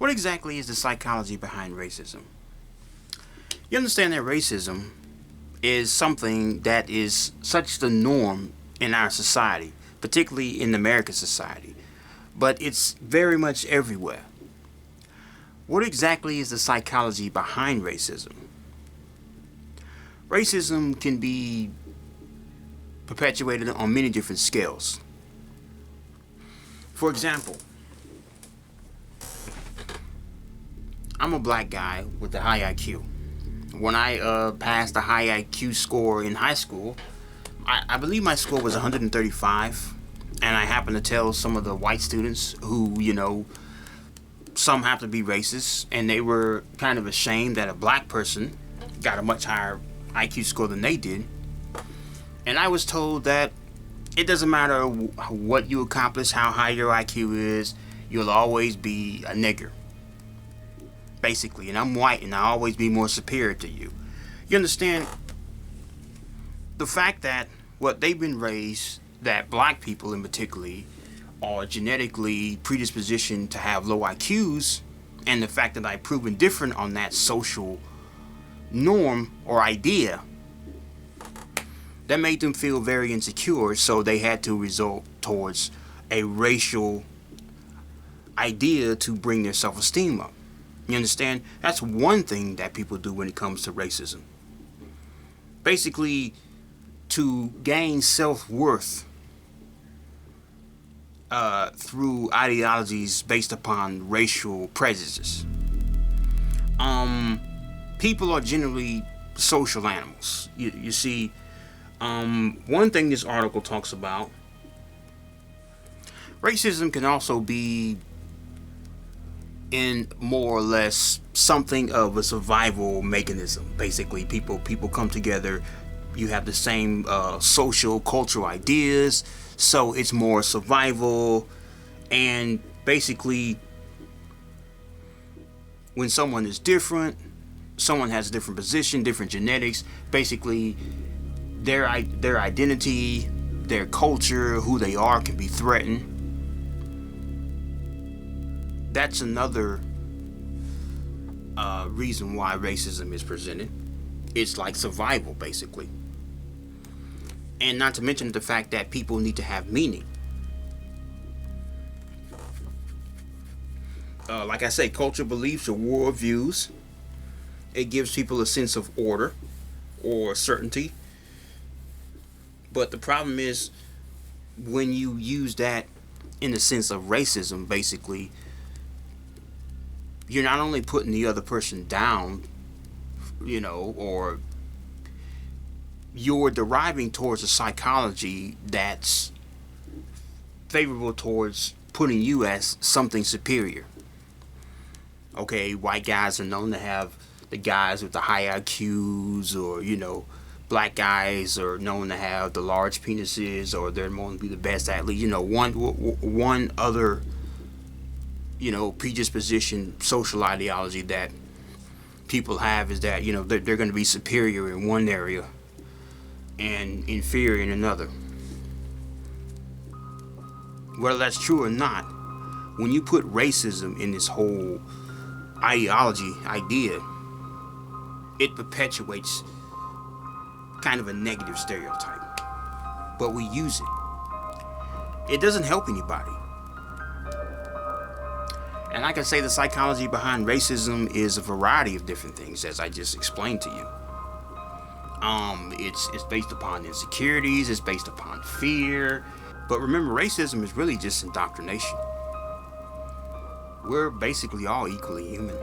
What exactly is the psychology behind racism? You understand that racism is something that is such the norm in our society, particularly in American society, but it's very much everywhere. What exactly is the psychology behind racism? Racism can be perpetuated on many different scales. For example, I'm a black guy with a high IQ. When I passed a high IQ score in high school, I believe my score was 135, and I happened to tell some of the white students who, some have to be racist, and they were kind of ashamed that a black person got a much higher IQ score than they did. And I was told that it doesn't matter what you accomplish, how high your IQ is, you'll always be a nigger. Basically, and I'm white and I'll always be more superior to you. You understand? The fact that what they've been raised, that black people in particular are genetically predispositioned to have low IQs, and the fact that I've proven different on that social norm or idea, that made them feel very insecure, so they had to resort towards a racial idea to bring their self-esteem up. You understand? That's one thing that people do when it comes to racism. Basically, to gain self-worth through ideologies based upon racial prejudices. People are generally social animals. You see, one thing this article talks about, racism can also be in more or less something of a survival mechanism. Basically, people come together, you have the same social, cultural ideas, so it's more survival. And basically, when someone is different, someone has a different position, different genetics, basically their identity, their culture, who they are can be threatened. That's another reason why racism is presented. It's like survival, basically. And not to mention the fact that people need to have meaning. Like I say, culture, beliefs, or worldviews. It gives people a sense of order or certainty. But the problem is, when you use that in the sense of racism, basically, you're not only putting the other person down, or you're deriving towards a psychology that's favorable towards putting you as something superior. Okay, white guys are known to have the guys with the high IQs, or, black guys are known to have the large penises, or they're known to be the best athlete. One other predisposition social ideology that people have is that they're going to be superior in one area and inferior in another. Whether that's true or not, when you put racism in this whole ideology idea, it perpetuates kind of a negative stereotype, but we use it. It doesn't help anybody. And I can say the psychology behind racism is a variety of different things, as I just explained to you. It's based upon insecurities, it's based upon fear. But remember, racism is really just indoctrination. We're basically all equally human.